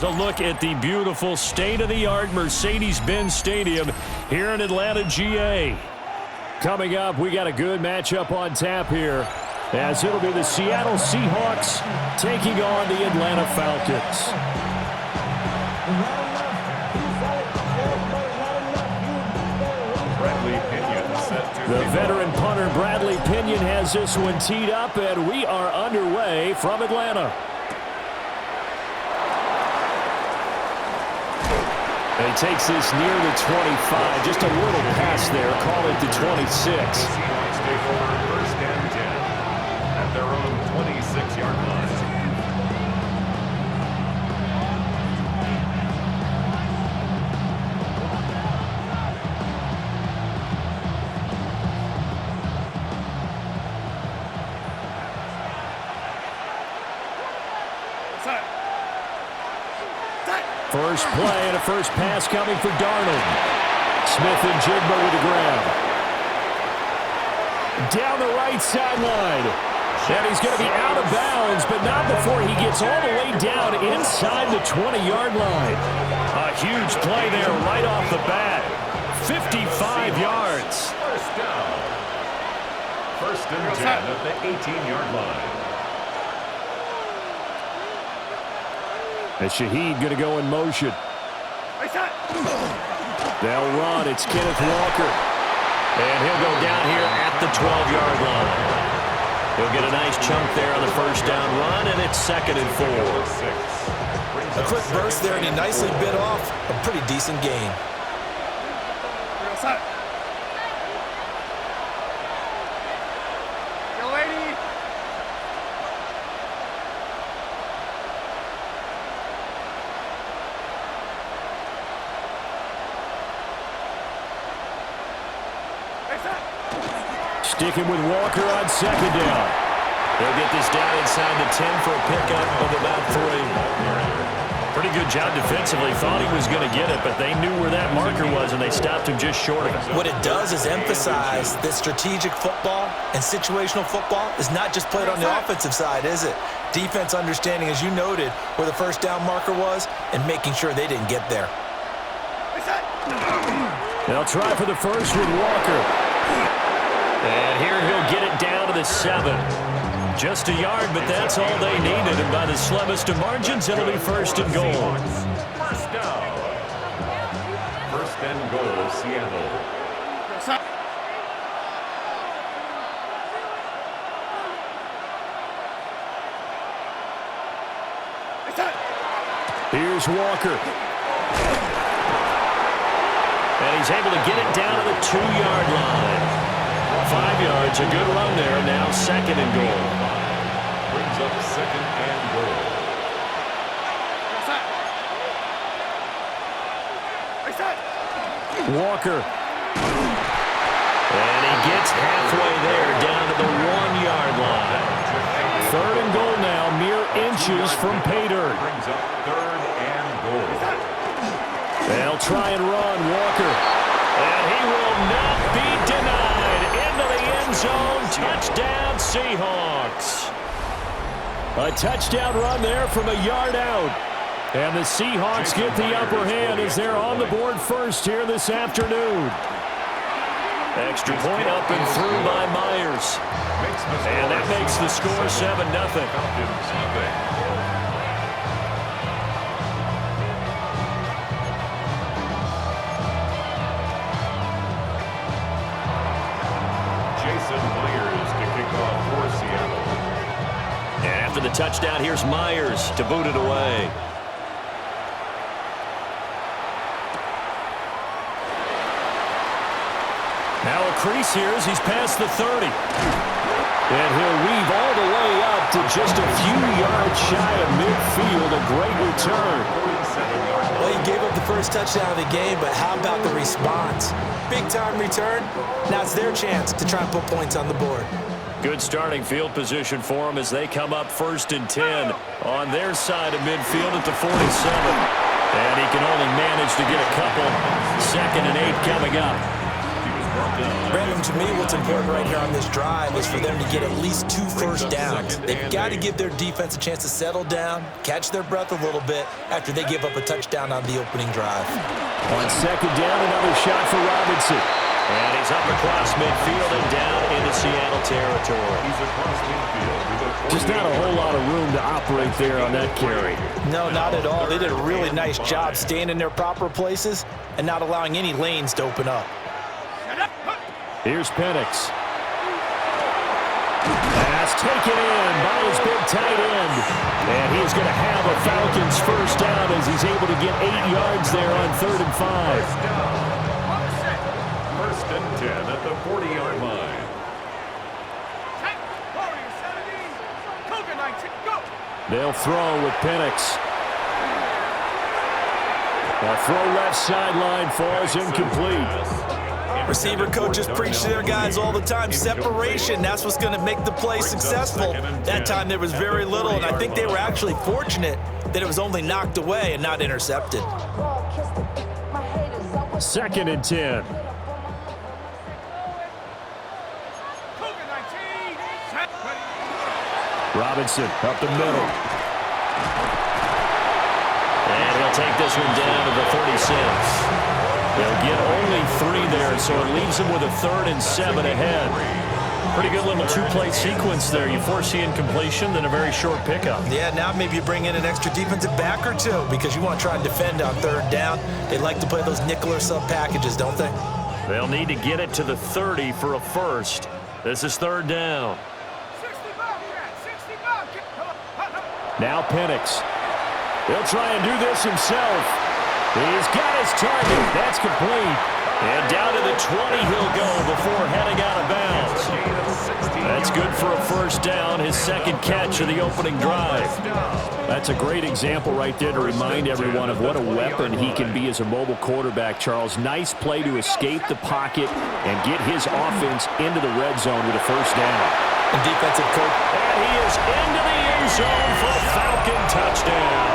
A look at the beautiful state-of-the-art Mercedes-Benz Stadium here in Atlanta, GA. Coming up, we got a good matchup on tap here, as it'll be the Seattle Seahawks taking on the Atlanta Falcons. The veteran punter Bradley Pinion has this one teed up, and we are underway from Atlanta. And he takes this near the 25. Just a little pass there. Call it the 26. Seahawks take over first and 10 at their own 26-yard line. First play and a first pass coming for Darnold. Smith and Jigba with the grab. Down the right sideline. And he's going to be out of bounds, but not before he gets all the way down inside the 20-yard line. A huge play there right off the bat. 55 yards. First down. First and 10 at the 18-yard line. And Shaheed going to go in motion. They'll run. It's Kenneth Walker. And he'll go down here at the 12-yard line. He'll get a nice chunk there on the first down run, and it's 2nd and 4. A quick burst there, and he nicely bit off a pretty decent gain. Sticking with Walker on 2nd down. They'll get this down inside the 10 for a pickup of about 3. Pretty good job defensively. Thought he was going to get it, but they knew where that marker was, and they stopped him just short of it. What it does is emphasize that strategic football and situational football is not just played on the offensive side, is it? Defense understanding, as you noted, where the first down marker was and making sure they didn't get there. They'll try for the first with Walker. And here he'll get it down to the 7. Just a yard, but that's all they needed. And by the slimmest of margins, it'll be 1st and goal. First down. 1st and goal, Seattle. Here's Walker. And he's able to get it down to the 2-yard line. 5 yards, a good run there. Now 2nd and goal. Brings up 2nd and goal. Walker. And he gets halfway there, down to the 1-yard line. 3rd and goal now, mere inches from pay dirt. Brings up 3rd and goal. They'll try and run, Walker. And he will not be denied. Into the end zone. Touchdown, Seahawks. A touchdown run there from a yard out. And the Seahawks get the upper hand as they're on the board first here this afternoon. Extra point up and through by Myers. And that makes the score 7-0. After the touchdown, here's Myers to boot it away. Now a crease here as he's past the 30. And he'll weave all the way up to just a few yards shy of midfield. A great return. Well, he gave up the first touchdown of the game, but how about the response? Big-time return. Now it's their chance to try and put points on the board. Good starting field position for them as they come up 1st and 10 on their side of midfield at the 47. And he can only manage to get a couple. 2nd and 8 coming up. Brandon, to me, what's important right here on this drive is for them to get at least 2 first downs. They've got to give their defense a chance to settle down, catch their breath a little bit after they give up a touchdown on the opening drive. On second down, another shot for Robinson. And he's up across midfield and down into Seattle territory. He's across midfield. Just not a whole lot of room to operate there on that carry. No, not at all. They did a really nice job staying in their proper places and not allowing any lanes to open up. Here's Penix. Pass taken in by his big tight end. And he's going to have a Falcons first down as he's able to get 8 yards there on 3rd and 5. First and 10 at the 40-yard line. They'll throw with Penix. The throw left sideline falls incomplete. Receiver coaches preach to their guys all the time. Separation, that's what's going to make the play successful. That time there was very little, and I think they were actually fortunate that it was only knocked away and not intercepted. 2nd and 10. Robinson up the middle. And he'll take this one down to the 36. They'll get only 3 there, so it leaves them with a 3rd and 7 ahead. Pretty good little 2-play sequence there. You force the incompletion, then a very short pickup. Yeah, now maybe you bring in an extra defensive back or 2 because you want to try and defend on 3rd down. They like to play those nickel or sub packages, don't they? They'll need to get it to the 30 for a first. This is 3rd down. Now Penix. He'll try and do this himself. He's got his target. That's complete. And down to the 20 he'll go before heading out of bounds. That's good for a first down, his 2nd catch of the opening drive. That's a great example right there to remind everyone of what a weapon he can be as a mobile quarterback, Charles. Nice play to escape the pocket and get his offense into the red zone with a first down. And defensive coach. And he is into the end zone for a Falcon touchdown.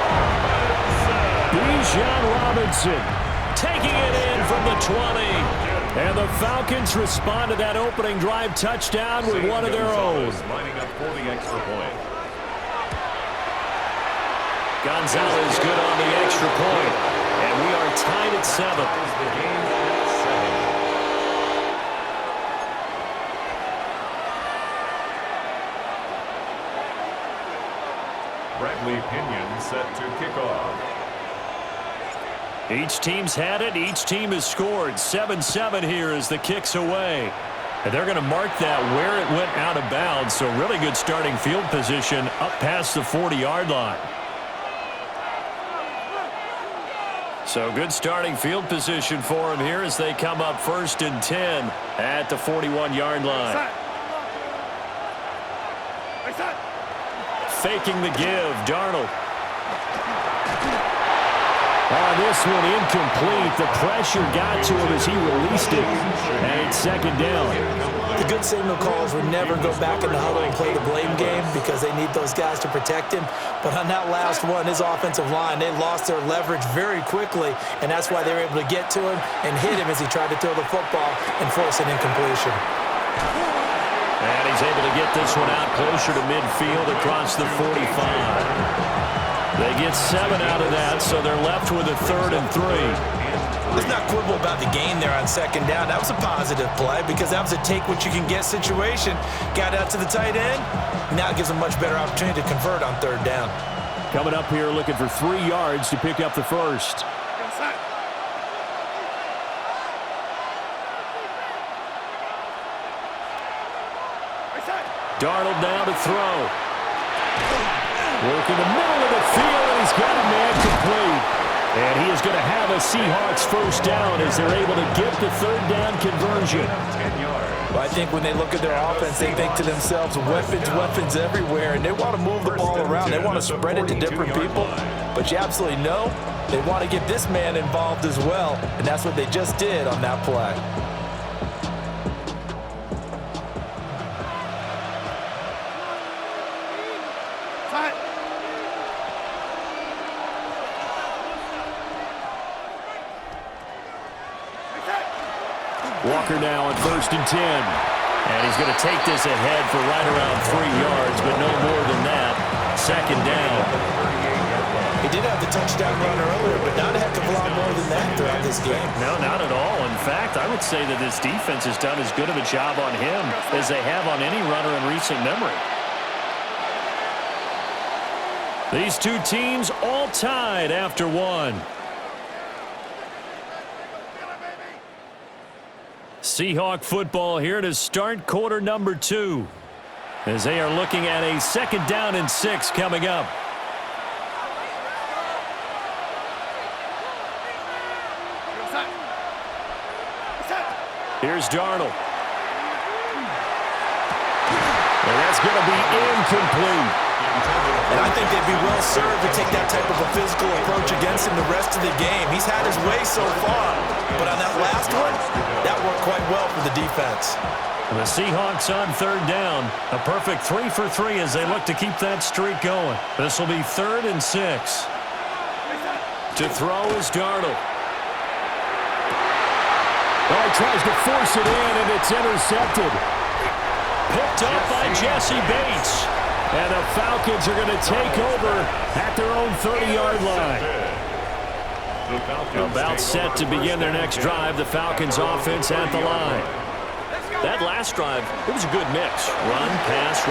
Bijan Robinson taking it in from the 20. And the Falcons respond to that opening drive touchdown with one of their own. Lining up for the extra point. Gonzalez good on the extra point. And we are tied at 7. The game at 7. Bradley Pinion set to kick off. Each team's had it. Each team has scored. 7-7 here as the kick's away. And they're going to mark that where it went out of bounds. So really good starting field position up past the 40-yard line. So good starting field position for them here as they come up 1st and 10 at the 41-yard line. Faking the give, Darnold. This one incomplete. The pressure got to him as he released it. And it's 2nd down. The good signal calls would never go back in the huddle and play the blame game because they need those guys to protect him. But on that last one, his offensive line, they lost their leverage very quickly, and that's why they were able to get to him and hit him as he tried to throw the football and force an incompletion. And he's able to get this one out closer to midfield across the 45. They get 7 out of that, so they're left with a 3rd and 3. Let's not quibble about the gain there on 2nd down. That was a positive play because that was a take-what-you-can-get situation. Got out to the tight end. Now it gives them a much better opportunity to convert on 3rd down. Coming up here looking for 3 yards to pick up the first. Darnold now to throw. Work in the middle of the field, and he's got a man complete. And he is going to have a Seahawks first down as they're able to get the 3rd down conversion. Well, I think when they look at their offense, they think to themselves, weapons everywhere, and they want to move the ball around. They want to spread it to different people. But you absolutely know they want to get this man involved as well, and that's what they just did on that play. Walker now at 1st and 10. And he's going to take this ahead for right around 3 yards, but no more than that. 2nd down. He did have the touchdown run earlier, but not a heck of a lot more than that throughout this game. No, not at all. In fact, I would say that this defense has done as good of a job on him as they have on any runner in recent memory. These two teams all tied after one. Seahawk football here to start quarter number 2, as they are looking at a 2nd down and 6 coming up. Here's Darnold. And that's going to be incomplete. And I think they'd be well served to take that type of a physical approach against him the rest of the game. He's had his way so far, but on that last one, that worked quite well for the defense. And the Seahawks on 3rd down. A perfect 3 for 3 as they look to keep that streak going. This will be 3rd and 6. To throw is Darnold. Oh, he tries to force it in, and it's intercepted. Picked up by Jesse Bates. And the Falcons are going to take over at their own 30-yard line. About set to begin their next drive. The Falcons offense at the line. That last drive, it was a good mix. Run, pass,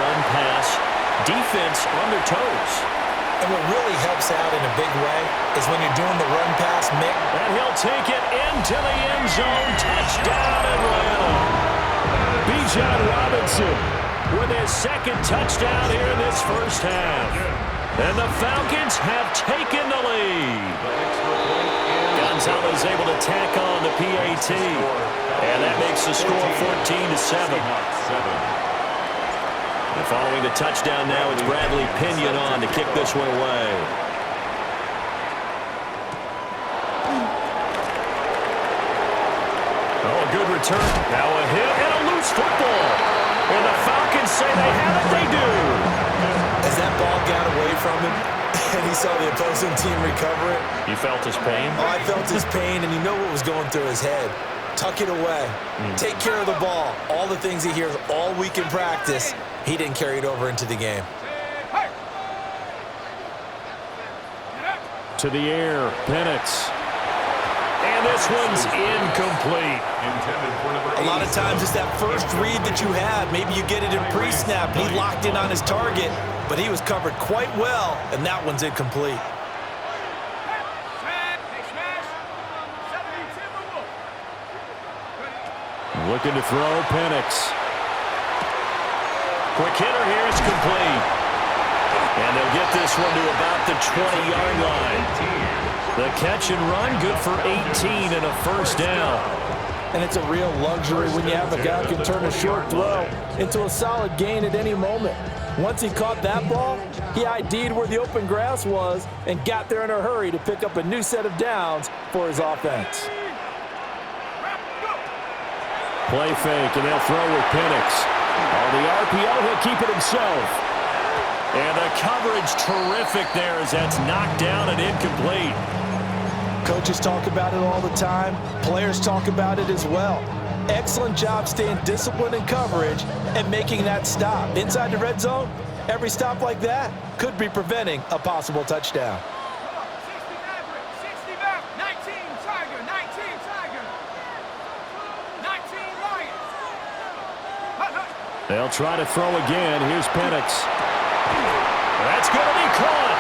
defense on their toes. And what really helps out in a big way is when you're doing the run-pass mix. And he'll take it into the end zone. Touchdown Atlanta. Bijan Robinson with his 2nd touchdown here in this first half. And the Falcons have taken the lead. Gonzalez able to tack on the PAT. And that makes the score 14-7. And following the touchdown now, it's Bradley Pinion on to kick this one away. Oh, a good return. Now a hit and a loose football. And the Falcons say they have it, they do. As that ball got away from him, and he saw the opposing team recover it. You felt his pain? Oh, I felt his pain, and you know what was going through his head. Tuck it away. Take care of the ball. All the things he hears all week in practice, he didn't carry it over into the game. To the air, Penix. And this one's incomplete. A lot of times it's that first read that you have. Maybe you get it in pre-snap. He locked in on his target, but he was covered quite well, and that one's incomplete. Looking to throw, Penix. Quick hitter here, it's complete. And they'll get this one to about the 20-yard line. The catch and run, good for 18 and a first down. And it's a real luxury when you have a guy who can turn a short throw into a solid gain at any moment. Once he caught that ball, he ID'd where the open grass was and got there in a hurry to pick up a new set of downs for his offense. Play fake, and they'll throw with Penix. On the RPO, he'll keep it himself. And the coverage terrific there as that's knocked down and incomplete. Coaches talk about it all the time. Players talk about it as well. Excellent job staying disciplined in coverage and making that stop. Inside the red zone, every stop like that could be preventing a possible touchdown. They'll try to throw again. Here's Penix. That's going to be caught.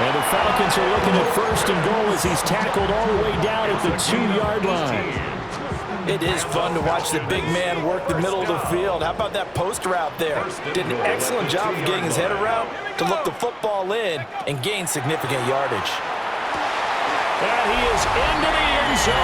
And the Falcons are looking at 1st and goal as he's tackled all the way down at the 2-yard line. It is fun to watch the big man work the middle of the field. How about that post route there? Did an excellent job of getting his head around to look the football in and gain significant yardage. And he is into the end zone.